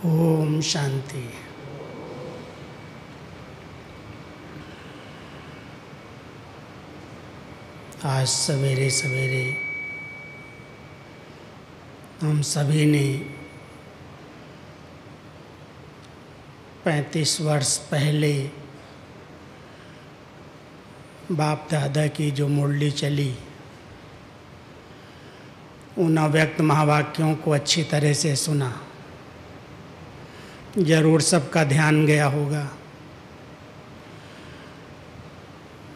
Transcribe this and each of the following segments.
ओम शांति। आज सवेरे सवेरे हम सभी ने 35 वर्ष पहले बाप दादा की जो मुरली चली, उन अव्यक्त महावाक्यों को अच्छी तरह से सुना। जरूर सबका ध्यान गया होगा।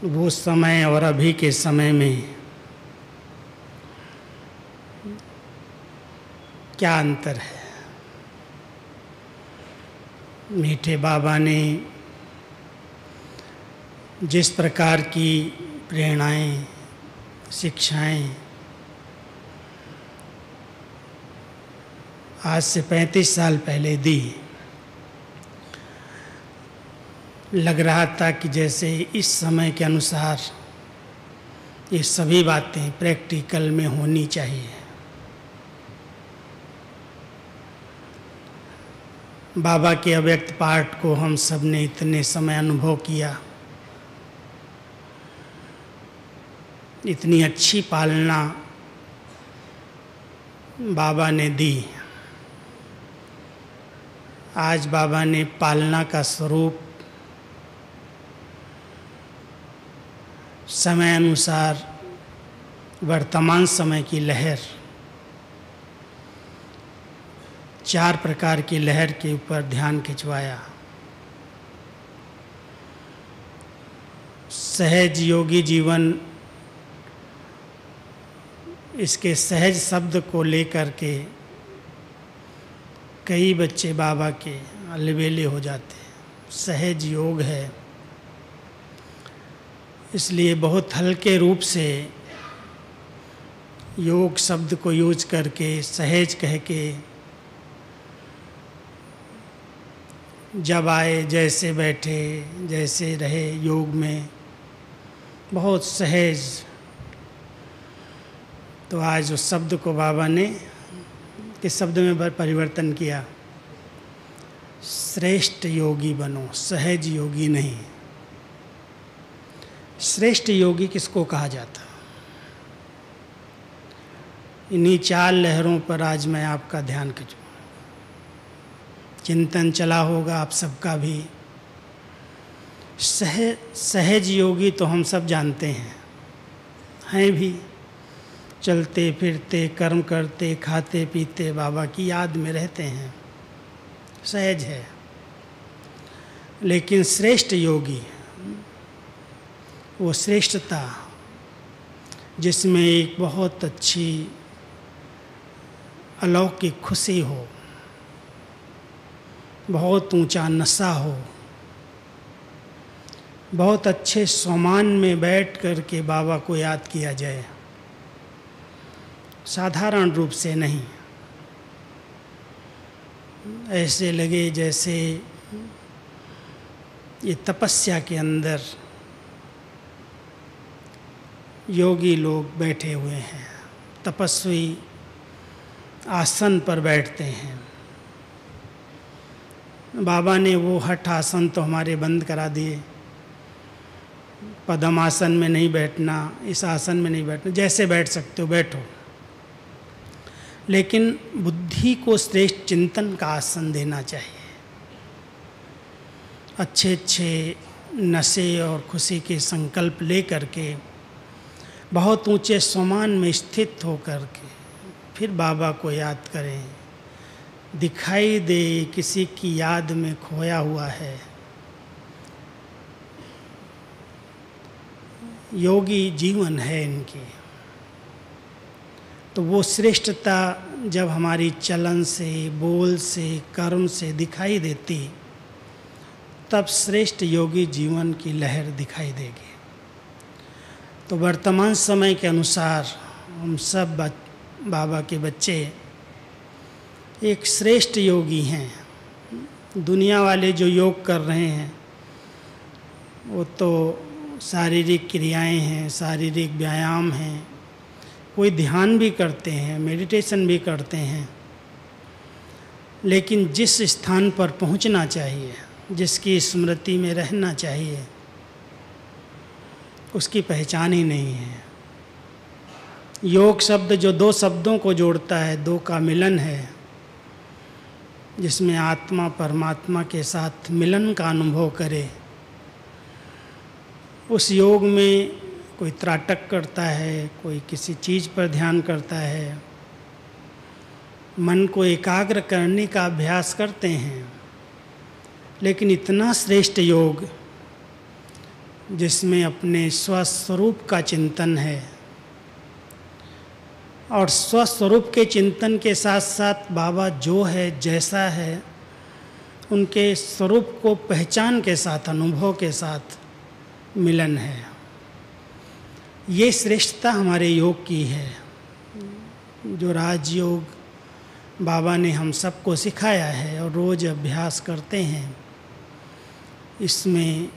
वो समय और अभी के समय में क्या अंतर है। मीठे बाबा ने जिस प्रकार की प्रेरणाएं, शिक्षाएं आज से 35 साल पहले दी, लग रहा था कि जैसे इस समय के अनुसार ये सभी बातें प्रैक्टिकल में होनी चाहिए। बाबा के अव्यक्त पाठ को हम सब ने इतने समय अनुभव किया, इतनी अच्छी पालना बाबा ने दी। आज बाबा ने पालना का स्वरूप समय अनुसार वर्तमान समय की लहर, 4 प्रकार की लहर के ऊपर ध्यान खिंचवाया। सहज योगी जीवन, इसके सहज शब्द को लेकर के कई बच्चे बाबा के अलबेले हो जाते हैं। सहज योग है, इसलिए बहुत हल्के रूप से योग शब्द को यूज करके सहज कह के जब आए जैसे बैठे जैसे रहे योग में, बहुत सहज। तो आज उस शब्द को बाबा ने किस शब्द में परिवर्तन किया? श्रेष्ठ योगी बनो, सहज योगी नहीं। श्रेष्ठ योगी किसको कहा जाता? इन्हीं 4 लहरों पर आज मैं आपका ध्यान खींचूं। चिंतन चला होगा आप सबका भी। सहज योगी तो हम सब जानते हैं भी। चलते फिरते, कर्म करते, खाते पीते बाबा की याद में रहते हैं, सहज है। लेकिन श्रेष्ठ योगी, वो श्रेष्ठता जिसमें एक बहुत अच्छी अलौकिक खुशी हो, बहुत ऊंचा नशा हो, बहुत अच्छे सम्मान में बैठ कर के बाबा को याद किया जाए, साधारण रूप से नहीं। ऐसे लगे जैसे ये तपस्या के अंदर योगी लोग बैठे हुए हैं, तपस्वी आसन पर बैठते हैं। बाबा ने वो हठ आसन तो हमारे बंद करा दिए। पद्म आसन में नहीं बैठना, इस आसन में नहीं बैठना, जैसे बैठ सकते हो बैठो। लेकिन बुद्धि को श्रेष्ठ चिंतन का आसन देना चाहिए। अच्छे अच्छे नशे और खुशी के संकल्प ले करके, बहुत ऊंचे सम्मान में स्थित होकर के फिर बाबा को याद करें। दिखाई दे किसी की याद में खोया हुआ है। योगी जीवन है इनकी। तो वो श्रेष्ठता जब हमारी चलन से, बोल से, कर्म से दिखाई देती, तब श्रेष्ठ योगी जीवन की लहर दिखाई देगी। तो वर्तमान समय के अनुसार हम सब बाबा के बच्चे एक श्रेष्ठ योगी हैं। दुनिया वाले जो योग कर रहे हैं वो तो शारीरिक क्रियाएं हैं, शारीरिक व्यायाम हैं, कोई ध्यान भी करते हैं, मेडिटेशन भी करते हैं, लेकिन जिस स्थान पर पहुंचना चाहिए, जिसकी स्मृति में रहना चाहिए, उसकी पहचान ही नहीं है। योग शब्द जो दो शब्दों को जोड़ता है, दो का मिलन है, जिसमें आत्मा परमात्मा के साथ मिलन का अनुभव करे, उस योग में कोई त्राटक करता है, कोई किसी चीज़ पर ध्यान करता है, मन को एकाग्र करने का अभ्यास करते हैं। लेकिन इतना श्रेष्ठ योग जिसमें अपने स्वस्वरूप का चिंतन है, और स्वस्वरूप के चिंतन के साथ साथ बाबा जो है, जैसा है, उनके स्वरूप को पहचान के साथ, अनुभव के साथ मिलन है। ये श्रेष्ठता हमारे योग की है, जो राजयोग बाबा ने हम सबको सिखाया है और रोज़ अभ्यास करते हैं। इसमें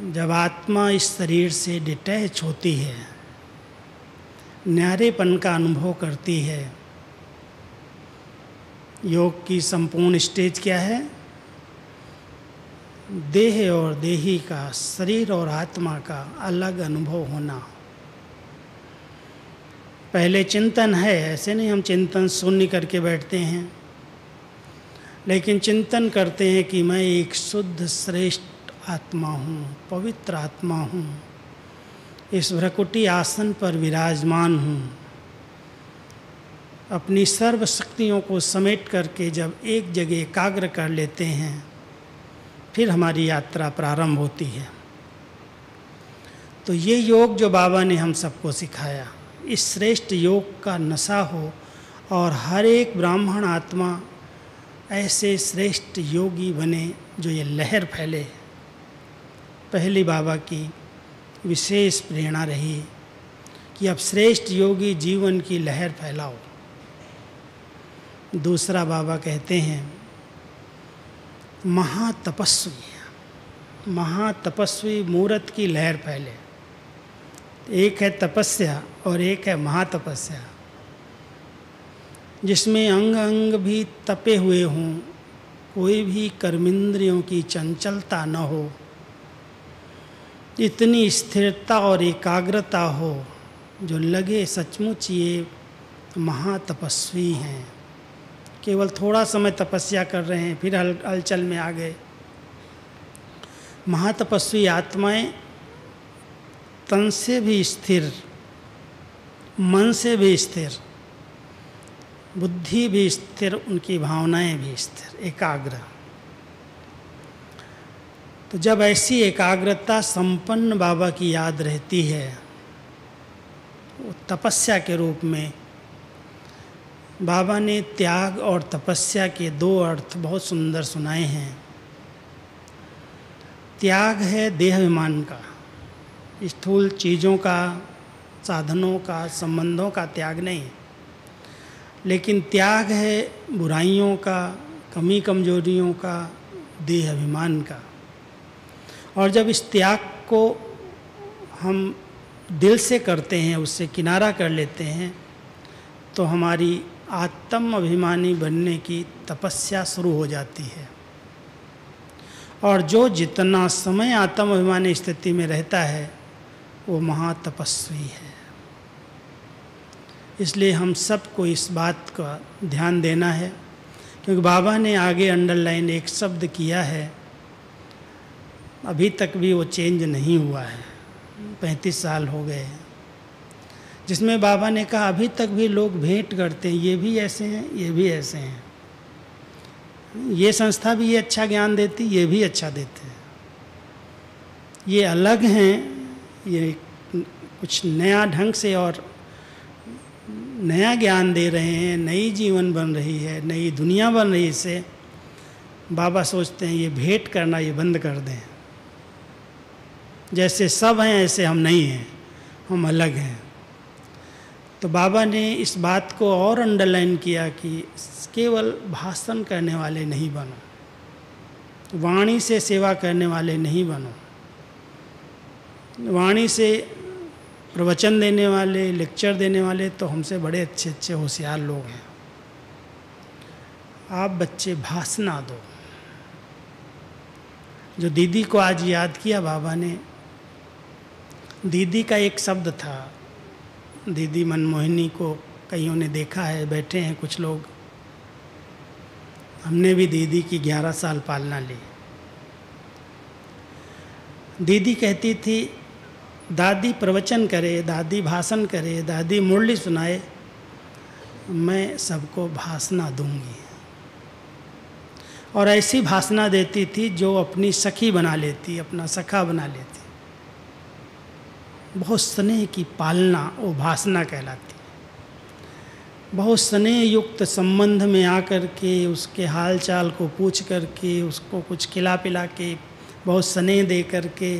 जब आत्मा इस शरीर से डिटैच होती है, न्यारेपन का अनुभव करती है। योग की संपूर्ण स्टेज क्या है? देह और देही का, शरीर और आत्मा का अलग अनुभव होना। पहले चिंतन है, ऐसे नहीं हम चिंतन शून्य करके बैठते हैं, लेकिन चिंतन करते हैं कि मैं एक शुद्ध श्रेष्ठ आत्मा हूँ, पवित्र आत्मा हूँ, इस भ्रकुटी आसन पर विराजमान हूँ। अपनी सर्व शक्तियों को समेट करके जब एक जगह एकाग्र कर लेते हैं, फिर हमारी यात्रा प्रारंभ होती है। तो ये योग जो बाबा ने हम सबको सिखाया, इस श्रेष्ठ योग का नशा हो और हर एक ब्राह्मण आत्मा ऐसे श्रेष्ठ योगी बने जो ये लहर फैले। पहली बाबा की विशेष प्रेरणा रही कि अब श्रेष्ठ योगी जीवन की लहर फैलाओ। दूसरा बाबा कहते हैं महातपस्वी मूर्त की लहर फैले। एक है तपस्या और एक है महातपस्या, जिसमें अंग अंग भी तपे हुए हों, कोई भी कर्मेंद्रियों की चंचलता न हो, इतनी स्थिरता और एकाग्रता हो जो लगे सचमुच ये महातपस्वी हैं। केवल थोड़ा समय तपस्या कर रहे हैं, फिर हलचल में आ गए। महातपस्वी आत्माएं तन से भी स्थिर, मन से भी स्थिर, बुद्धि भी स्थिर, उनकी भावनाएं भी स्थिर, एकाग्र। तो जब ऐसी एकाग्रता संपन्न बाबा की याद रहती है, वो तपस्या के रूप में बाबा ने त्याग और तपस्या के दो अर्थ बहुत सुंदर सुनाए हैं। त्याग है देहाभिमान का, स्थूल चीज़ों का, साधनों का, संबंधों का त्याग नहीं, लेकिन त्याग है बुराइयों का, कमी कमजोरियों का, देहाभिमान का। और जब इस त्याग को हम दिल से करते हैं, उससे किनारा कर लेते हैं, तो हमारी आत्म अभिमानी बनने की तपस्या शुरू हो जाती है। और जो जितना समय आत्म अभिमानी स्थिति में रहता है, वो महातपस्वी है। इसलिए हम सबको इस बात का ध्यान देना है, क्योंकि बाबा ने आगे अंडरलाइन एक शब्द किया है, अभी तक भी वो चेंज नहीं हुआ है, 35 साल हो गए हैं, जिसमें बाबा ने कहा अभी तक भी लोग भेंट करते हैं, ये भी ऐसे हैं, ये भी ऐसे हैं, ये संस्था भी ये अच्छा ज्ञान देती, ये भी अच्छा देते हैं, ये अलग हैं, ये कुछ नया ढंग से और नया ज्ञान दे रहे हैं, नई जीवन बन रही है, नई दुनिया बन रही है। इससे बाबा सोचते हैं ये भेंट करना ये बंद कर दें। जैसे सब हैं ऐसे हम नहीं हैं, हम अलग हैं। तो बाबा ने इस बात को और अंडरलाइन किया कि केवल भाषण करने वाले नहीं बनो, वाणी से सेवा करने वाले नहीं बनो, वाणी से प्रवचन देने वाले, लेक्चर देने वाले तो हमसे बड़े अच्छे अच्छे होशियार लोग हैं। आप बच्चे भाषणा दो। जो दीदी को आज याद किया बाबा ने, दीदी का एक शब्द था। दीदी मनमोहिनी को कईयों ने देखा है, बैठे हैं कुछ लोग। हमने भी दीदी की 11 साल पालना ली। दीदी कहती थी, दादी प्रवचन करे, दादी भाषण करे, दादी मुरली सुनाए, मैं सबको भाषणा दूंगी। और ऐसी भाषणा देती थी जो अपनी सखी बना लेती, अपना सखा बना लेती। बहुत स्नेह की पालना वो भाषणा कहलाती। बहुत स्नेह युक्त संबंध में आकर के उसके हाल चाल को पूछ करके, उसको कुछ खिला पिला के, बहुत स्नेह दे करके,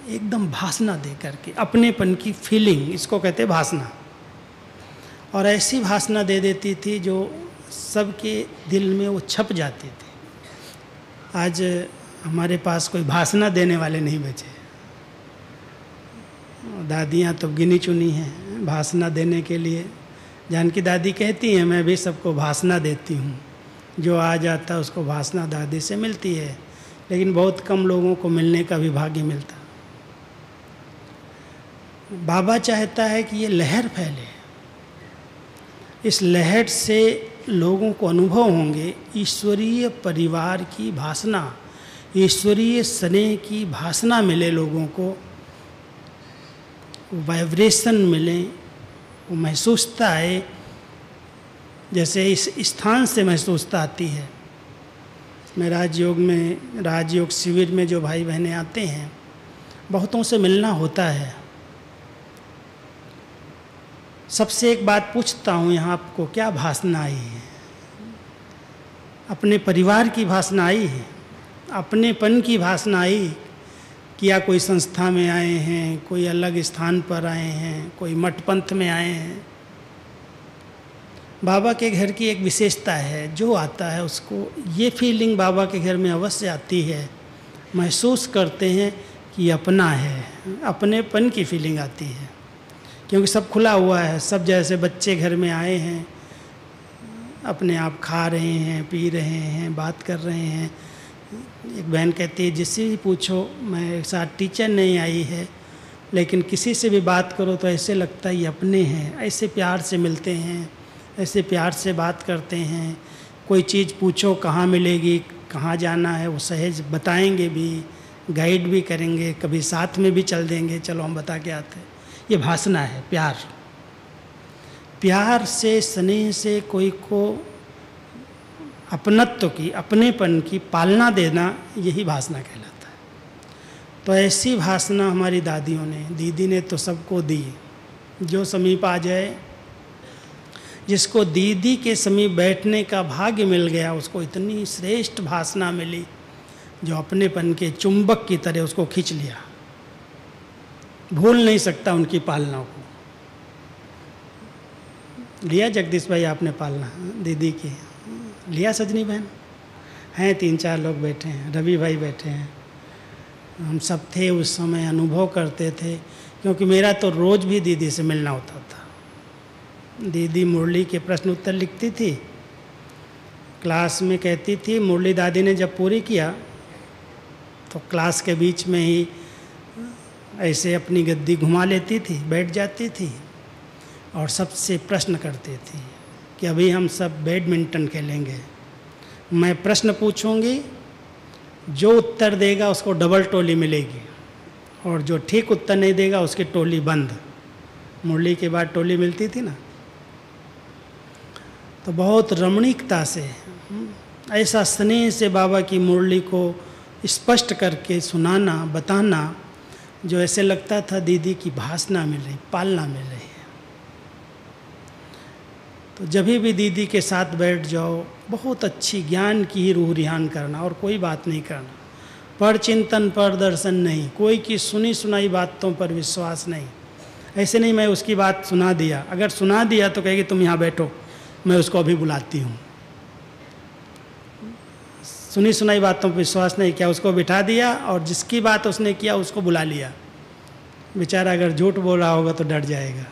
एकदम भाषणा दे करके, अपनेपन की फीलिंग, इसको कहते भाषणा। और ऐसी भाषणा दे देती थी जो सबके दिल में वो छप जाती थी। आज हमारे पास कोई भाषणा देने वाले नहीं बचे। दादियाँ तो गिनी चुनी हैं भाषणा देने के लिए। जानकी दादी कहती हैं, मैं भी सबको भाषणा देती हूँ, जो आ जाता उसको भाषणा दादी से मिलती है, लेकिन बहुत कम लोगों को मिलने का भी भाग्य मिलता। बाबा चाहता है कि ये लहर फैले, इस लहर से लोगों को अनुभव होंगे ईश्वरीय परिवार की भाषणा, ईश्वरीय स्नेह की भाषणा मिले लोगों को, वाइब्रेशन मिले, वो महसूसता है जैसे इस स्थान से महसूसता आती है। मैं राजयोग शिविर में जो भाई बहनें आते हैं, बहुतों से मिलना होता है। सबसे एक बात पूछता हूँ, यहाँ आपको क्या भाषणा आई है? अपने परिवार की भाषणा आई है, अपनेपन की भाषणा आई, या कोई संस्था में आए हैं, कोई अलग स्थान पर आए हैं, कोई मठ पंथ में आए हैं। बाबा के घर की एक विशेषता है, जो आता है उसको ये फीलिंग बाबा के घर में अवश्य आती है, महसूस करते हैं कि अपना है, अपनेपन की फीलिंग आती है। क्योंकि सब खुला हुआ है, सब जैसे बच्चे घर में आए हैं, अपने आप खा रहे हैं, पी रहे हैं, बात कर रहे हैं। एक बहन कहती है, जिससे भी पूछो, मेरे साथ टीचर नहीं आई है, लेकिन किसी से भी बात करो तो ऐसे लगता है ये अपने हैं, ऐसे प्यार से मिलते हैं, ऐसे प्यार से बात करते हैं। कोई चीज़ पूछो कहाँ मिलेगी, कहाँ जाना है, वो सहज बताएंगे भी, गाइड भी करेंगे, कभी साथ में भी चल देंगे, चलो हम बता के आते हैं। ये भाषणा है, प्यार। प्यार से, स्नेह से कोई को अपनत्व की, अपनेपन की पालना देना, यही भाषणा कहलाता है। तो ऐसी भाषणा हमारी दादियों ने, दीदी ने तो सबको दी। जो समीप आ जाए, जिसको दीदी के समीप बैठने का भाग्य मिल गया, उसको इतनी श्रेष्ठ भाषणा मिली जो अपनेपन के चुंबक की तरह उसको खींच लिया। भूल नहीं सकता उनकी पालना को। लिया जगदीश भाई आपने पालना दीदी की? लिया सजनी बहन? हैं 3-4 लोग बैठे हैं, रवि भाई बैठे हैं। हम सब थे उस समय, अनुभव करते थे, क्योंकि मेरा तो रोज़ भी दीदी से मिलना होता था। दीदी मुरली के प्रश्न उत्तर लिखती थी, क्लास में कहती थी। मुरली दादी ने जब पूरी किया तो क्लास के बीच में ही ऐसे अपनी गद्दी घुमा लेती थी, बैठ जाती थी और सबसे प्रश्न करती थी कि अभी हम सब बैडमिंटन खेलेंगे। मैं प्रश्न पूछूंगी, जो उत्तर देगा उसको डबल टोली मिलेगी, और जो ठीक उत्तर नहीं देगा उसकी टोली बंद। मुरली के बाद टोली मिलती थी ना। तो बहुत रमणीकता से, ऐसा स्नेह से बाबा की मुरली को स्पष्ट करके सुनाना, बताना, जो ऐसे लगता था दीदी की भाषणा मिल रही, पालना मिल रही है। तो जब भी दीदी के साथ बैठ जाओ, बहुत अच्छी ज्ञान की ही रूह रिहान करना, और कोई बात नहीं करना। पर चिंतन, पर दर्शन नहीं, कोई की सुनी सुनाई बातों पर विश्वास नहीं। ऐसे नहीं मैं उसकी बात सुना दिया, अगर सुना दिया तो कहेगी तुम यहाँ बैठो, मैं उसको अभी बुलाती हूँ। सुनी सुनाई बातों पर विश्वास नहीं किया, उसको बिठा दिया और जिसकी बात उसने किया उसको बुला लिया। बेचारा अगर झूठ बोल रहा होगा तो डर जाएगा।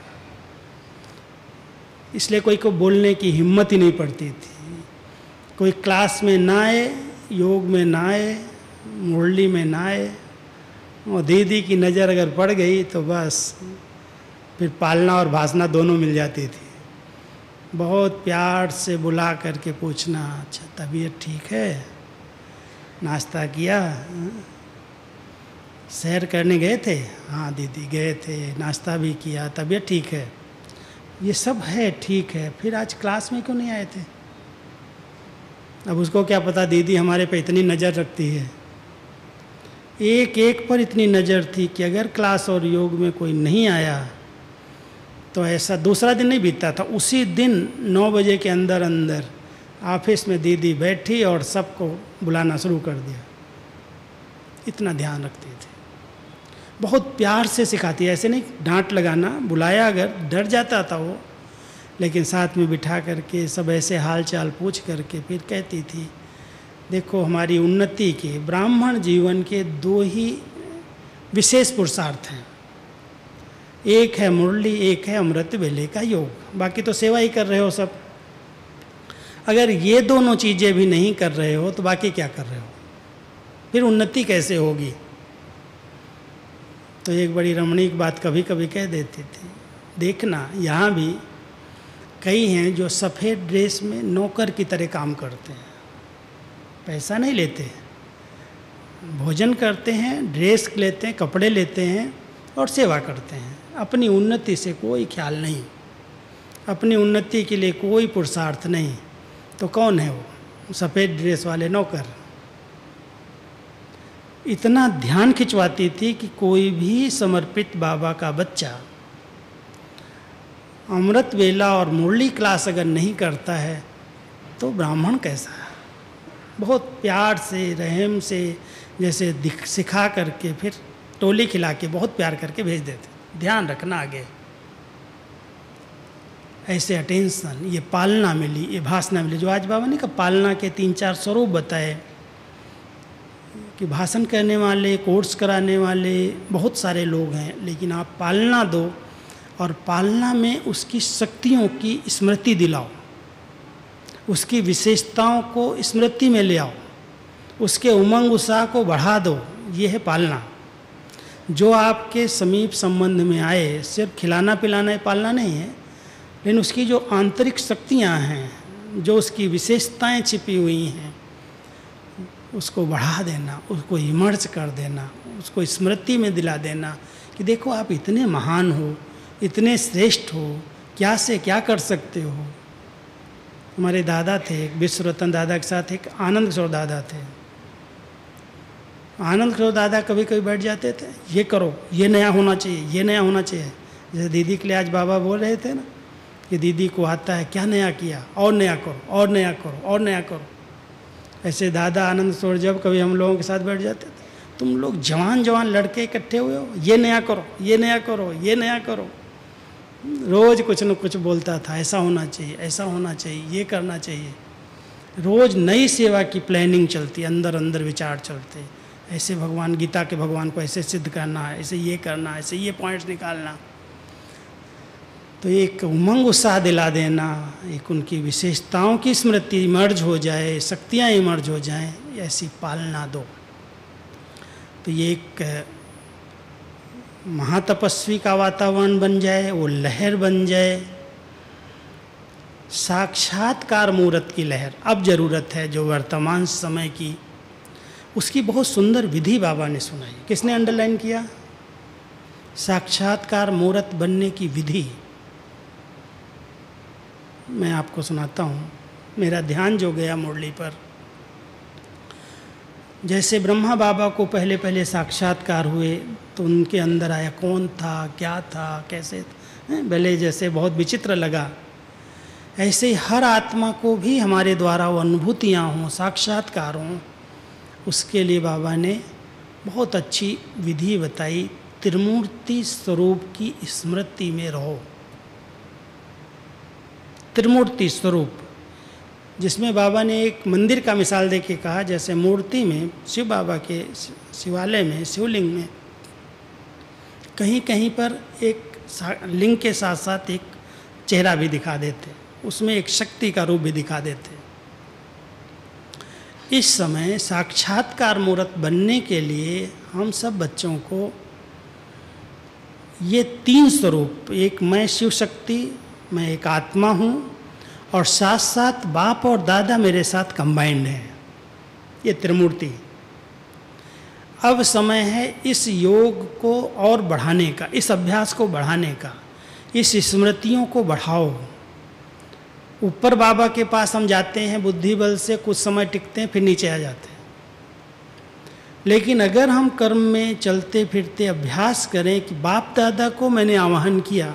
इसलिए कोई को बोलने की हिम्मत ही नहीं पड़ती थी। कोई क्लास में ना आए, योग में ना आए, मुरली में ना आए, और दीदी की नज़र अगर पड़ गई तो बस फिर पालना और भासना दोनों मिल जाती थी। बहुत प्यार से बुला करके पूछना, अच्छा तबीयत ठीक है, नाश्ता किया, सैर करने गए थे, हाँ दीदी गए थे, नाश्ता भी किया, तबीयत ठीक है, ये सब है ठीक है, फिर आज क्लास में क्यों नहीं आए थे? अब उसको क्या पता दीदी हमारे पे इतनी नज़र रखती है, एक एक पर इतनी नज़र थी कि अगर क्लास और योग में कोई नहीं आया तो ऐसा दूसरा दिन नहीं बीतता था, उसी दिन 9 बजे के अंदर अंदर ऑफिस में दीदी बैठी और सबको बुलाना शुरू कर दिया। इतना ध्यान रखती थी, बहुत प्यार से सिखाती है, ऐसे नहीं डांट लगाना, बुलाया अगर डर जाता था वो, लेकिन साथ में बिठा करके सब ऐसे हाल चाल पूछ करके फिर कहती थी, देखो हमारी उन्नति के ब्राह्मण जीवन के 2 ही विशेष पुरुषार्थ हैं, एक है मुरली, एक है अमृत वेले का योग, बाकी तो सेवा ही कर रहे हो सब। अगर ये दोनों चीज़ें भी नहीं कर रहे हो तो बाकी क्या कर रहे हो, फिर उन्नति कैसे होगी? तो एक बड़ी रमणीक बात कभी कभी कह देती थी, देखना यहाँ भी कई हैं जो सफ़ेद ड्रेस में नौकर की तरह काम करते हैं, पैसा नहीं लेते, भोजन करते हैं, ड्रेस लेते हैं, कपड़े लेते हैं और सेवा करते हैं, अपनी उन्नति से कोई ख्याल नहीं, अपनी उन्नति के लिए कोई पुरुषार्थ नहीं। तो कौन है वो? सफ़ेद ड्रेस वाले नौकर। इतना ध्यान खिंचवाती थी कि कोई भी समर्पित बाबा का बच्चा अमृत वेला और मुरली क्लास अगर नहीं करता है तो ब्राह्मण कैसा है? बहुत प्यार से, रहम से, जैसे सिखा करके फिर टोली खिला के बहुत प्यार करके भेज देते। ध्यान रखना आगे, ऐसे अटेंशन, ये पालना मिली, ये भाषना मिली। जो आज बाबा ने कहा पालना के 3-4 स्वरूप बताए कि भाषण करने वाले, कोर्स कराने वाले बहुत सारे लोग हैं, लेकिन आप पालना दो और पालना में उसकी शक्तियों की स्मृति दिलाओ, उसकी विशेषताओं को स्मृति में ले आओ, उसके उमंग उत्साह को बढ़ा दो। ये है पालना। जो आपके समीप संबंध में आए, सिर्फ खिलाना पिलाना पालना नहीं है, लेकिन उसकी जो आंतरिक शक्तियाँ हैं, जो उसकी विशेषताएं छिपी हुई हैं, उसको बढ़ा देना, उसको इमर्ज कर देना, उसको स्मृति में दिला देना कि देखो आप इतने महान हो, इतने श्रेष्ठ हो, क्या से क्या कर सकते हो। हमारे दादा थे, एक विश्व रतन दादा के साथ एक आनंद किशोर दादा थे। आनंद किशोर दादा कभी कभी बैठ जाते थे, ये करो, ये नया होना चाहिए, ये नया होना चाहिए। जैसे दीदी के लिए आज बाबा बोल रहे थे ना कि दीदी को आता है, क्या नया किया, और नया करो, और नया करो, और नया करो। ऐसे दादा आनंद किशोर जब कभी हम लोगों के साथ बैठ जाते थे, तुम लोग जवान जवान लड़के इकट्ठे हुए हो, ये नया करो, ये नया करो, ये नया करो। रोज़ कुछ न कुछ बोलता था, ऐसा होना चाहिए, ऐसा होना चाहिए, ये करना चाहिए। रोज़ नई सेवा की प्लानिंग चलती, अंदर अंदर विचार चलते, ऐसे भगवान, गीता के भगवान को ऐसे सिद्ध करना है, ऐसे ये करना है, ऐसे ये पॉइंट्स निकालना। तो एक उमंग उत्साह दिला देना, एक उनकी विशेषताओं की स्मृति इमर्ज हो जाए, शक्तियाँ इमर्ज हो जाएं, ऐसी पालना दो। तो ये एक महातपस्वी का वातावरण बन जाए, वो लहर बन जाए, साक्षात्कार मूर्त की लहर। अब ज़रूरत है जो वर्तमान समय की, उसकी बहुत सुंदर विधि बाबा ने सुनाई। किसने अंडरलाइन किया? साक्षात्कार मूर्त बनने की विधि। मैं आपको सुनाता हूँ, मेरा ध्यान जो गया मुरली पर। जैसे ब्रह्मा बाबा को पहले पहले साक्षात्कार हुए तो उनके अंदर आया, कौन था, क्या था, कैसे, भले जैसे बहुत विचित्र लगा। ऐसे ही हर आत्मा को भी हमारे द्वारा वो अनुभूतियाँ हों, साक्षात्कार हों, उसके लिए बाबा ने बहुत अच्छी विधि बताई। त्रिमूर्ति स्वरूप की स्मृति में रहो। त्रिमूर्ति स्वरूप, जिसमें बाबा ने एक मंदिर का मिसाल दे के कहा, जैसे मूर्ति में शिव बाबा के शिवालय में, शिवलिंग में कहीं कहीं पर एक लिंग के साथ साथ एक चेहरा भी दिखा देते, उसमें एक शक्ति का रूप भी दिखा देते। इस समय साक्षात्कार मूर्त बनने के लिए हम सब बच्चों को ये 3 स्वरूप, एक मैं शिव शक्ति, मैं एक आत्मा हूँ, और साथ साथ बाप और दादा मेरे साथ कंबाइंड हैं, ये त्रिमूर्ति। अब समय है इस योग को और बढ़ाने का, इस अभ्यास को बढ़ाने का, इस स्मृतियों को बढ़ाओ। ऊपर बाबा के पास हम जाते हैं बुद्धि बल से, कुछ समय टिकते हैं, फिर नीचे आ जाते हैं। लेकिन अगर हम कर्म में चलते फिरते अभ्यास करें कि बाप दादा को मैंने आवाहन किया,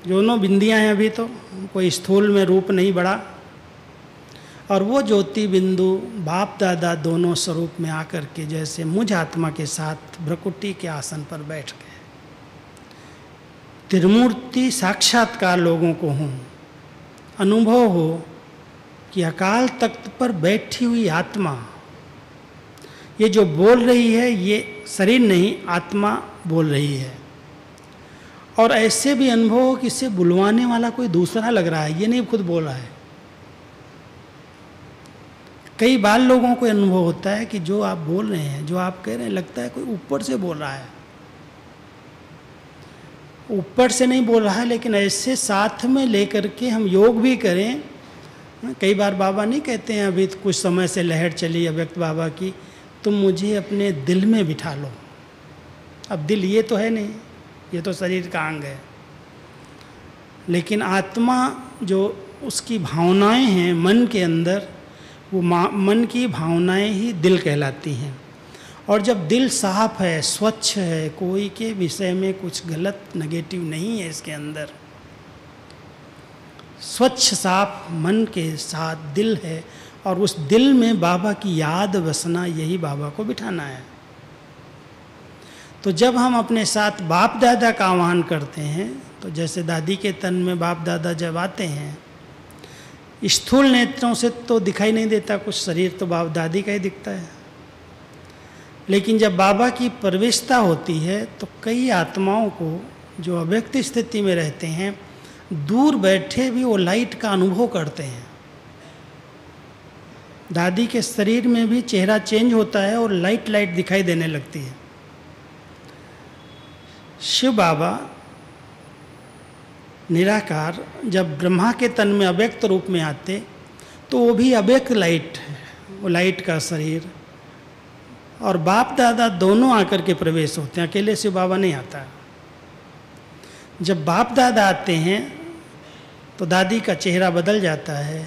दोनों बिंदियां हैं अभी, तो कोई स्थूल में रूप नहीं बढ़ा, और वो ज्योति बिंदु बाप दादा दोनों स्वरूप में आकर के जैसे मुझ आत्मा के साथ भ्रकुटी के आसन पर बैठ गए। त्रिमूर्ति साक्षात्कार लोगों को हो, अनुभव हो कि अकाल तख्त पर बैठी हुई आत्मा, ये जो बोल रही है ये शरीर नहीं, आत्मा बोल रही है। और ऐसे भी अनुभव हो कि इसे बुलवाने वाला कोई दूसरा लग रहा है, ये नहीं खुद बोल रहा है। कई बार लोगों को अनुभव होता है कि जो आप बोल रहे हैं, जो आप कह रहे हैं, लगता है कोई ऊपर से बोल रहा है। ऊपर से नहीं बोल रहा है, लेकिन ऐसे साथ में लेकर के हम योग भी करें। कई बार बाबा नहीं कहते हैं, अभी कुछ समय से लहर चली अव्यक्त बाबा की, तुम मुझे अपने दिल में बिठा लो। अब दिल ये तो है नहीं, ये तो शरीर का अंग है, लेकिन आत्मा जो उसकी भावनाएं हैं मन के अंदर, वो मन की भावनाएं ही दिल कहलाती हैं। और जब दिल साफ है, स्वच्छ है, कोई के विषय में कुछ गलत नेगेटिव नहीं है इसके अंदर, स्वच्छ साफ मन के साथ दिल है, और उस दिल में बाबा की याद बसना, यही बाबा को बिठाना है। तो जब हम अपने साथ बाप दादा का आह्वान करते हैं, तो जैसे दादी के तन में बाप दादा जब आते हैं, स्थूल नेत्रों से तो दिखाई नहीं देता कुछ, शरीर तो बाप दादी का ही दिखता है। लेकिन जब बाबा की प्रवेशता होती है तो कई आत्माओं को जो अव्यक्त स्थिति में रहते हैं, दूर बैठे भी वो लाइट का अनुभव करते हैं। दादी के शरीर में भी चेहरा चेंज होता है और लाइट लाइट दिखाई देने लगती है। शिव बाबा निराकार जब ब्रह्मा के तन में अव्यक्त रूप में आते, तो वो भी अव्यक्त लाइट है, वो लाइट का शरीर, और बाप दादा दोनों आकर के प्रवेश होते हैं, अकेले शिव बाबा नहीं आता। जब बाप दादा आते हैं तो दादी का चेहरा बदल जाता है।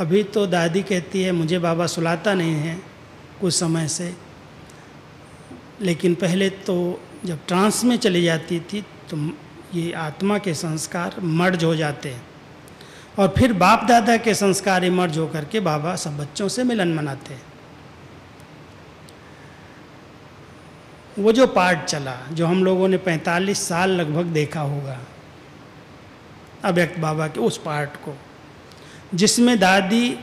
अभी तो दादी कहती है मुझे बाबा सुलाता नहीं है कुछ समय से, लेकिन पहले तो जब ट्रांस में चली जाती थी तो ये आत्मा के संस्कार मर्ज हो जाते हैं, और फिर बाप दादा के संस्कार मर्ज होकर के बाबा सब बच्चों से मिलन मनाते हैं। वो जो पार्ट चला, जो हम लोगों ने 45 साल लगभग देखा होगा अव्यक्त बाबा के उस पार्ट को, जिसमें दादी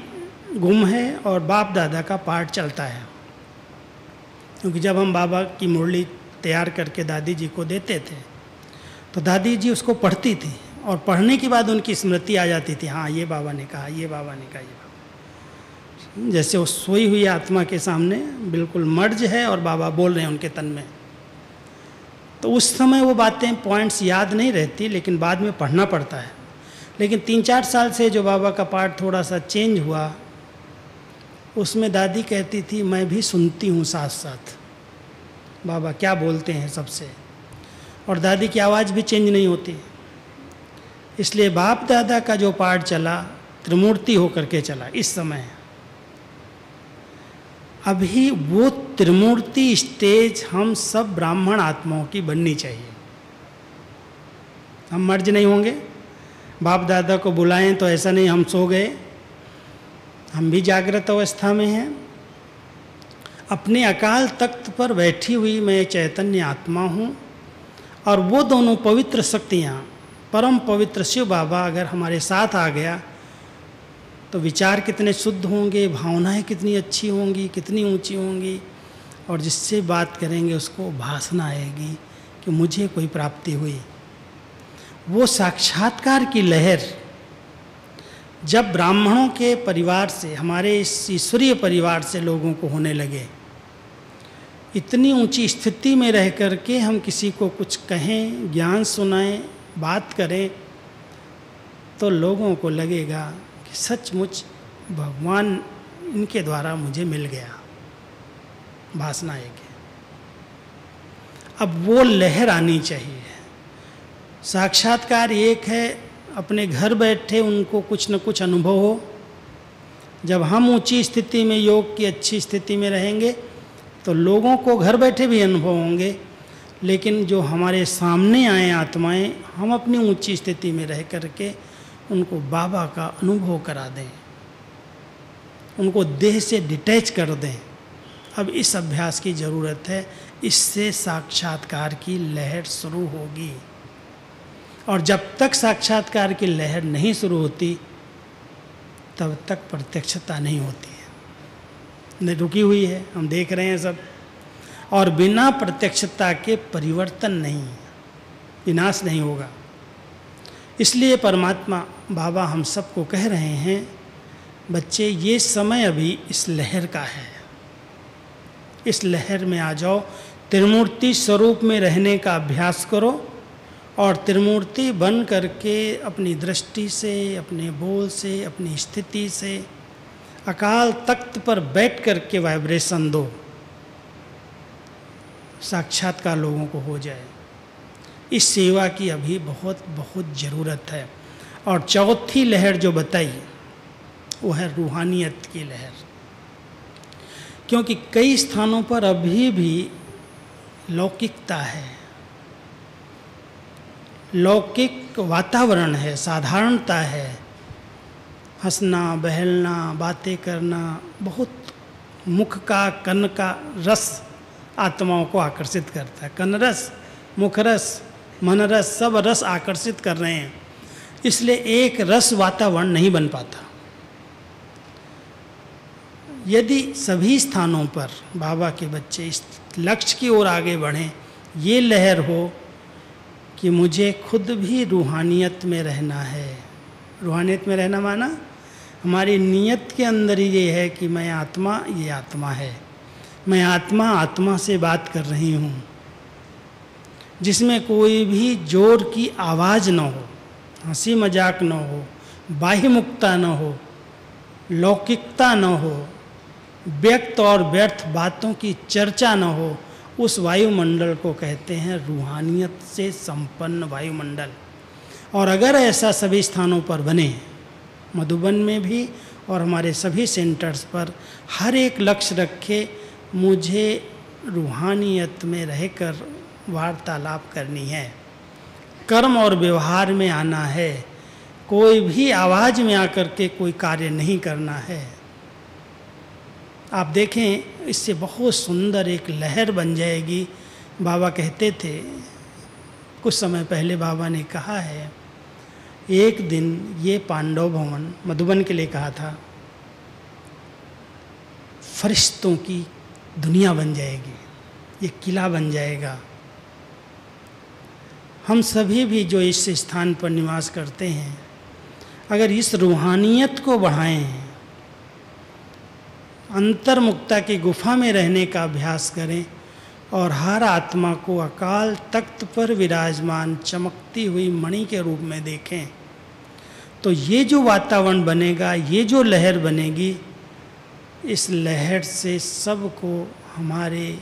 गुम है और बाप दादा का पार्ट चलता है। क्योंकि जब हम बाबा की मुरली तैयार करके दादी जी को देते थे, तो दादी जी उसको पढ़ती थी, और पढ़ने के बाद उनकी स्मृति आ जाती थी, हाँ ये बाबा ने कहा, ये बाबा ने कहा, ये बाबा। जैसे वो सोई हुई आत्मा के सामने बिल्कुल मर्ज है और बाबा बोल रहे हैं उनके तन में। तो उस समय वो बातें पॉइंट्स याद नहीं रहती, लेकिन बाद में पढ़ना पड़ता है। लेकिन 3-4 साल से जो बाबा का पार्ट थोड़ा सा चेंज हुआ, उसमें दादी कहती थी मैं भी सुनती हूँ साथ साथ बाबा क्या बोलते हैं सबसे, और दादी की आवाज़ भी चेंज नहीं होती। इसलिए बाप दादा का जो पार्ट चला त्रिमूर्ति होकर के चला इस समय। अभी वो त्रिमूर्ति स्टेज हम सब ब्राह्मण आत्माओं की बननी चाहिए। हम मर्ज नहीं होंगे, बाप दादा को बुलाएं तो ऐसा नहीं हम सो गए, हम भी जागृत अवस्था में हैं। अपने अकाल तख्त पर बैठी हुई मैं चैतन्य आत्मा हूँ, और वो दोनों पवित्र शक्तियाँ, परम पवित्र शिव बाबा अगर हमारे साथ आ गया तो विचार कितने शुद्ध होंगे, भावनाएं कितनी अच्छी होंगी, कितनी ऊंची होंगी, और जिससे बात करेंगे उसको भासना आएगी कि मुझे कोई प्राप्ति हुई। वो साक्षात्कार की लहर जब ब्राह्मणों के परिवार से, हमारे इस ईश्वरीय परिवार से लोगों को होने लगे, इतनी ऊंची स्थिति में रह कर के हम किसी को कुछ कहें, ज्ञान सुनाएं, बात करें, तो लोगों को लगेगा कि सचमुच भगवान इनके द्वारा मुझे मिल गया, भासना एक है। अब वो लहर आनी चाहिए। साक्षात्कार एक है, अपने घर बैठे उनको कुछ न कुछ अनुभव हो। जब हम ऊंची स्थिति में, योग की अच्छी स्थिति में रहेंगे तो लोगों को घर बैठे भी अनुभव होंगे, लेकिन जो हमारे सामने आए आत्माएं, हम अपनी ऊंची स्थिति में रह करके उनको बाबा का अनुभव करा दें, उनको देह से डिटैच कर दें। अब इस अभ्यास की ज़रूरत है, इससे साक्षात्कार की लहर शुरू होगी। और जब तक साक्षात्कार की लहर नहीं शुरू होती तब तक प्रत्यक्षता नहीं होती है, रुकी हुई है, हम देख रहे हैं सब। और बिना प्रत्यक्षता के परिवर्तन नहीं, विनाश नहीं होगा। इसलिए परमात्मा बाबा हम सबको कह रहे हैं, बच्चे ये समय अभी इस लहर का है, इस लहर में आ जाओ, त्रिमूर्ति स्वरूप में रहने का अभ्यास करो और त्रिमूर्ति बन करके अपनी दृष्टि से, अपने बोल से, अपनी स्थिति से अकाल तख्त पर बैठ करके वाइब्रेशन दो, साक्षात्कार लोगों को हो जाए। इस सेवा की अभी बहुत बहुत ज़रूरत है। और चौथी लहर जो बताई वो है रूहानियत की लहर, क्योंकि कई स्थानों पर अभी भी लौकिकता है, लौकिक वातावरण है, साधारणता है, हंसना, बहलना, बातें करना, बहुत मुख का, कन का रस आत्माओं को आकर्षित करता है। कन रस, मुख रस, मन रस, सब रस आकर्षित कर रहे हैं, इसलिए एक रस वातावरण नहीं बन पाता। यदि सभी स्थानों पर बाबा के बच्चे इस लक्ष्य की ओर आगे बढ़ें, ये लहर हो कि मुझे खुद भी रूहानियत में रहना है। रूहानियत में रहना माना हमारी नीयत के अंदर ही ये है कि मैं आत्मा, ये आत्मा है, मैं आत्मा आत्मा से बात कर रही हूँ, जिसमें कोई भी जोर की आवाज़ न हो, हंसी मजाक न हो, बाह्यमुखता न हो, लौकिकता न हो, व्यक्त और व्यर्थ बातों की चर्चा न हो। उस वायुमंडल को कहते हैं रूहानियत से संपन्न वायुमंडल। और अगर ऐसा सभी स्थानों पर बने, मधुबन में भी और हमारे सभी सेंटर्स पर, हर एक लक्ष्य रखे, मुझे रूहानियत में रहकर वार्तालाप करनी है, कर्म और व्यवहार में आना है, कोई भी आवाज़ में आकर के कोई कार्य नहीं करना है। आप देखें, इससे बहुत सुंदर एक लहर बन जाएगी। बाबा कहते थे, कुछ समय पहले बाबा ने कहा है, एक दिन ये पांडव भवन, मधुबन के लिए कहा था, फरिश्तों की दुनिया बन जाएगी, ये किला बन जाएगा। हम सभी भी जो इस स्थान पर निवास करते हैं, अगर इस रूहानियत को बढ़ाएं, अंतर्मुक्ता की गुफा में रहने का अभ्यास करें और हर आत्मा को अकाल तख्त पर विराजमान चमकती हुई मणि के रूप में देखें, तो ये जो वातावरण बनेगा, ये जो लहर बनेगी, इस लहर से सबको हमारे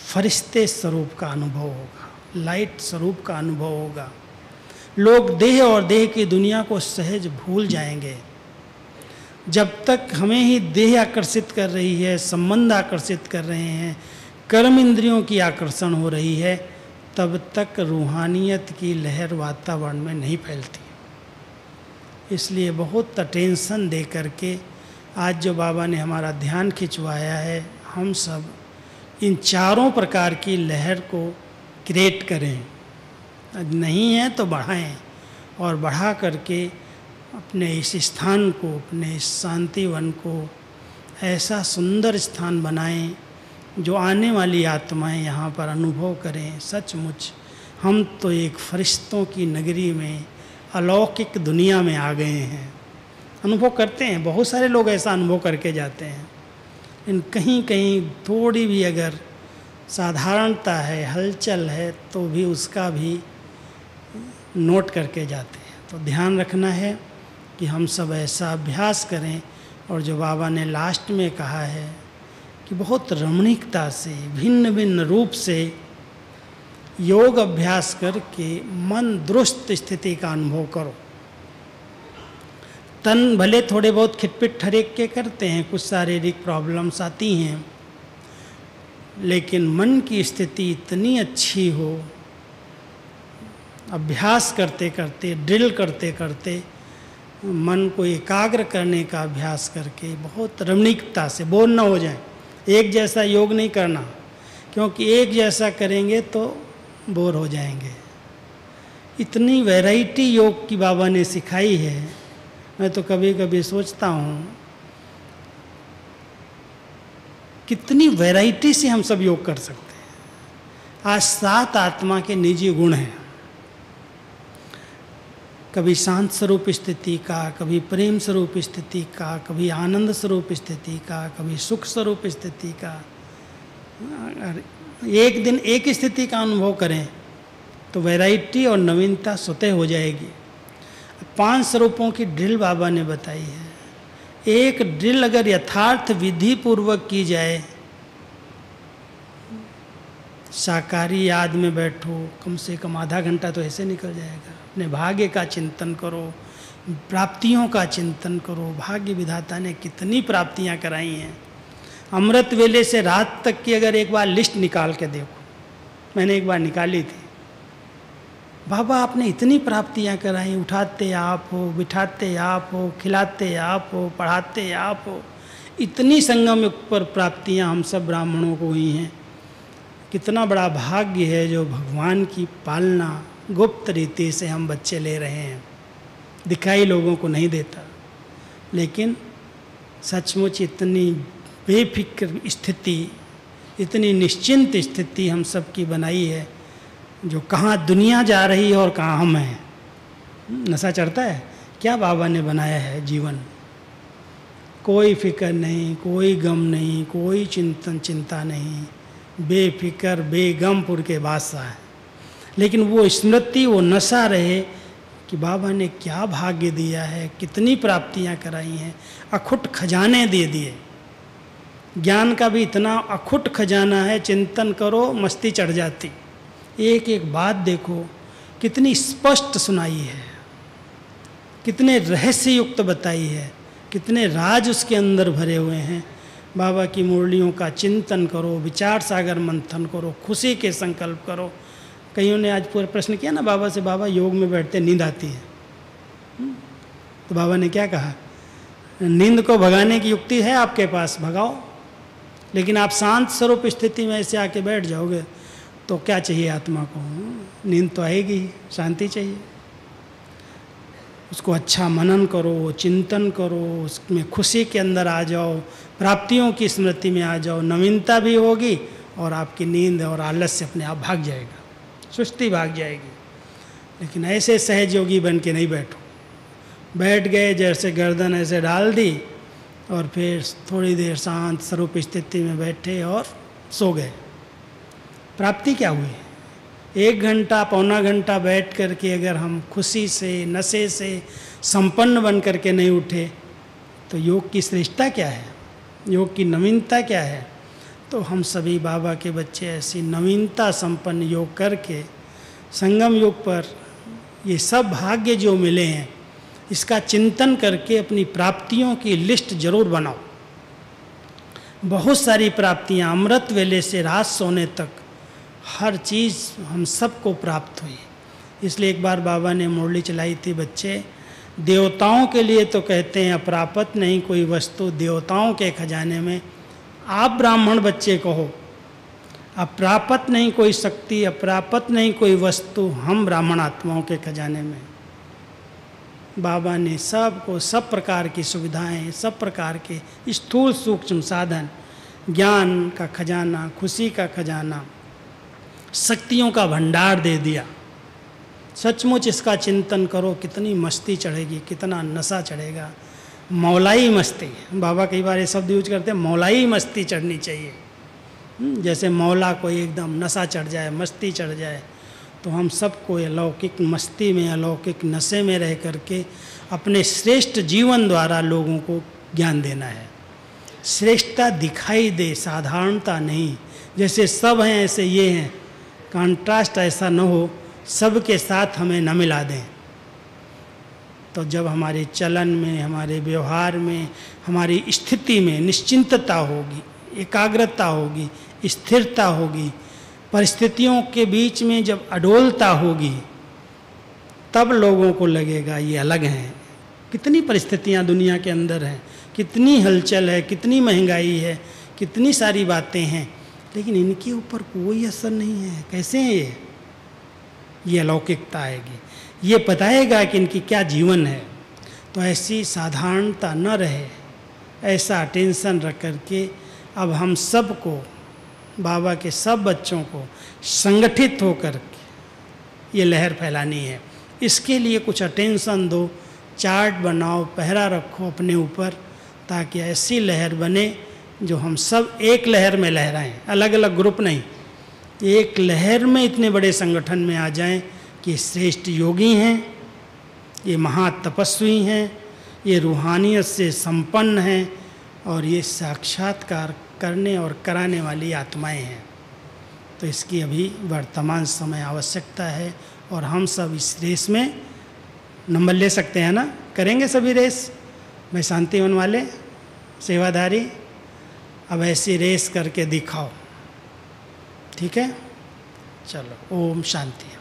फरिश्ते स्वरूप का अनुभव होगा, लाइट स्वरूप का अनुभव होगा। लोग देह और देह की दुनिया को सहज भूल जाएंगे। जब तक हमें ही देह आकर्षित कर रही है, संबंध आकर्षित कर रहे हैं, कर्म इंद्रियों की आकर्षण हो रही है, तब तक रूहानियत की लहर वातावरण में नहीं फैलती। इसलिए बहुत अटेंशन दे करके आज जो बाबा ने हमारा ध्यान खिंचवाया है, हम सब इन चारों प्रकार की लहर को क्रिएट करें। नहीं है तो बढ़ाएं, और बढ़ा करके अपने इस स्थान को, अपने इस शांतिवन को ऐसा सुंदर स्थान बनाएं जो आने वाली आत्माएं यहाँ पर अनुभव करें, सचमुच हम तो एक फरिश्तों की नगरी में, अलौकिक दुनिया में आ गए हैं। अनुभव करते हैं, बहुत सारे लोग ऐसा अनुभव करके जाते हैं। लेकिन कहीं कहीं थोड़ी भी अगर साधारणता है, हलचल है, तो भी उसका भी नोट करके जाते हैं। तो ध्यान रखना है कि हम सब ऐसा अभ्यास करें। और जो बाबा ने लास्ट में कहा है कि बहुत रमणीकता से, भिन्न भिन्न रूप से योग अभ्यास करके मन दुरुस्त स्थिति का अनुभव करो। तन भले थोड़े बहुत खिटपिट ठरेक के करते हैं, कुछ शारीरिक प्रॉब्लम्स आती हैं, लेकिन मन की स्थिति इतनी अच्छी हो, अभ्यास करते करते, ड्रिल करते करते, मन को एकाग्र करने का अभ्यास करके बहुत रमणीकता से, बोर न हो जाए। एक जैसा योग नहीं करना, क्योंकि एक जैसा करेंगे तो बोर हो जाएंगे। इतनी वैरायटी योग की बाबा ने सिखाई है। मैं तो कभी कभी सोचता हूँ कितनी वैरायटी से हम सब योग कर सकते हैं। आज 7 आत्मा के निजी गुण हैं। कभी शांत स्वरूप स्थिति का, कभी प्रेम स्वरूप स्थिति का, कभी आनंद स्वरूप स्थिति का, कभी सुख स्वरूप स्थिति का। एक दिन एक स्थिति का अनुभव करें तो वैरायटी और नवीनता स्वतः हो जाएगी। 5 स्वरूपों की ड्रिल बाबा ने बताई है। एक ड्रिल अगर यथार्थ विधि पूर्वक की जाए, साकारी याद में बैठो, कम से कम आधा घंटा तो ऐसे निकल जाएगा। अपने भाग्य का चिंतन करो, प्राप्तियों का चिंतन करो। भाग्य विधाता ने कितनी प्राप्तियां कराई हैं। अमृत वेले से रात तक की अगर एक बार लिस्ट निकाल के देखो, मैंने एक बार निकाली थी। बाबा आपने इतनी प्राप्तियां कराई, उठाते आप हो, बिठाते आप हो, खिलाते आप हो, पढ़ाते आप हो। इतनी संगम युग पर प्राप्तियां हम सब ब्राह्मणों को हुई हैं। कितना बड़ा भाग्य है जो भगवान की पालना गुप्त रीति से हम बच्चे ले रहे हैं। दिखाई लोगों को नहीं देता, लेकिन सचमुच इतनी बेफिक्र स्थिति, इतनी निश्चिंत स्थिति हम सब की बनाई है, जो कहाँ दुनिया जा रही है और कहाँ हम हैं। नशा चढ़ता है क्या बाबा ने बनाया है जीवन। कोई फिक्र नहीं, कोई गम नहीं, कोई चिंता नहीं, बेफिक्र बेगमपुर के बादशाह है। लेकिन वो स्मृति, वो नशा रहे कि बाबा ने क्या भाग्य दिया है, कितनी प्राप्तियां कराई हैं, अखुट खजाने दे दिए। ज्ञान का भी इतना अखुट खजाना है, चिंतन करो मस्ती चढ़ जाती। एक एक बात देखो कितनी स्पष्ट सुनाई है, कितने रहस्य युक्त बताई है, कितने राज उसके अंदर भरे हुए हैं। बाबा की मुरलियों का चिंतन करो, विचार सागर मंथन करो, खुशी के संकल्प करो। कईयों ने आज पूरा प्रश्न किया ना बाबा से, बाबा योग में बैठते नींद आती है। तो बाबा ने क्या कहा, नींद को भगाने की युक्ति है आपके पास, भगाओ। लेकिन आप शांत स्वरूप स्थिति में ऐसे आके बैठ जाओगे तो क्या चाहिए आत्मा को, नींद तो आएगी, शांति चाहिए। उसको अच्छा मनन करो, चिंतन करो, उसमें खुशी के अंदर आ जाओ, प्राप्तियों की स्मृति में आ जाओ। नवीनता भी होगी और आपकी नींद और आलस्य अपने आप भाग जाएगा, सुस्ती भाग जाएगी। लेकिन ऐसे सहज योगी बन के नहीं बैठो। बैठ गए, जैसे गर्दन ऐसे डाल दी और फिर थोड़ी देर शांत स्वरूप स्थिति में बैठे और सो गए। प्राप्ति क्या हुई? 1 घंटा पौना घंटा बैठ कर के अगर हम खुशी से, नशे से संपन्न बन कर के नहीं उठे तो योग की श्रेष्ठता क्या है, योग की नवीनता क्या है? तो हम सभी बाबा के बच्चे ऐसी नवीनता संपन्न योग करके संगम योग पर ये सब भाग्य जो मिले हैं इसका चिंतन करके अपनी प्राप्तियों की लिस्ट जरूर बनाओ। बहुत सारी प्राप्तियां, अमृत वेले से रात सोने तक हर चीज़ हम सबको प्राप्त हुई। इसलिए एक बार बाबा ने मुरली चलाई थी, बच्चे देवताओं के लिए तो कहते हैं अप्रापत नहीं कोई वस्तु देवताओं के खजाने में। आप ब्राह्मण बच्चे कहो अप्रापत नहीं कोई शक्ति, अप्रापत नहीं कोई वस्तु हम ब्राह्मण आत्माओं के खजाने में। बाबा ने सबको सब प्रकार की सुविधाएं, सब प्रकार के स्थूल सूक्ष्म साधन, ज्ञान का खजाना, खुशी का खजाना, शक्तियों का भंडार दे दिया। सचमुच इसका चिंतन करो, कितनी मस्ती चढ़ेगी, कितना नशा चढ़ेगा। मौलाई मस्ती, बाबा कई बार ये शब्द यूज करते हैं, मौलाई मस्ती चढ़नी चाहिए। जैसे मौला को एकदम नशा चढ़ जाए, मस्ती चढ़ जाए, तो हम सबको अलौकिक मस्ती में, अलौकिक नशे में रह करके अपने श्रेष्ठ जीवन द्वारा लोगों को ज्ञान देना है। श्रेष्ठता दिखाई दे, साधारणता नहीं। जैसे सब हैं ऐसे ये हैं, कॉन्ट्रास्ट ऐसा न हो, सबके साथ हमें न मिला दें। तो जब हमारे चलन में, हमारे व्यवहार में, हमारी स्थिति में निश्चिंतता होगी, एकाग्रता होगी, स्थिरता होगी, परिस्थितियों के बीच में जब अडोलता होगी, तब लोगों को लगेगा ये अलग हैं। कितनी परिस्थितियां दुनिया के अंदर हैं, कितनी हलचल है, कितनी महंगाई है, कितनी सारी बातें हैं, लेकिन इनके ऊपर कोई असर नहीं है। कैसे हैं ये अलौकिकता आएगी, ये बताएगा कि इनकी क्या जीवन है। तो ऐसी साधारणता न रहे, ऐसा अटेंशन रख करके अब हम सबको, बाबा के सब बच्चों को संगठित होकर ये लहर फैलानी है। इसके लिए कुछ अटेंशन दो, चार्ट बनाओ, पहरा रखो अपने ऊपर, ताकि ऐसी लहर बने जो हम सब एक लहर में लहराएं, अलग अलग ग्रुप नहीं, एक लहर में इतने बड़े संगठन में आ जाएं कि श्रेष्ठ योगी हैं, ये महातपस्वी हैं, ये रूहानियत से संपन्न हैं, और ये साक्षात्कार करने और कराने वाली आत्माएं हैं। तो इसकी अभी वर्तमान समय आवश्यकता है, और हम सब इस रेस में नंबर ले सकते हैं ना। करेंगे सभी रेस, मैं शांतिवन वाले सेवाधारी, अब ऐसी रेस करके दिखाओ, ठीक है। चलो, ओम शांति।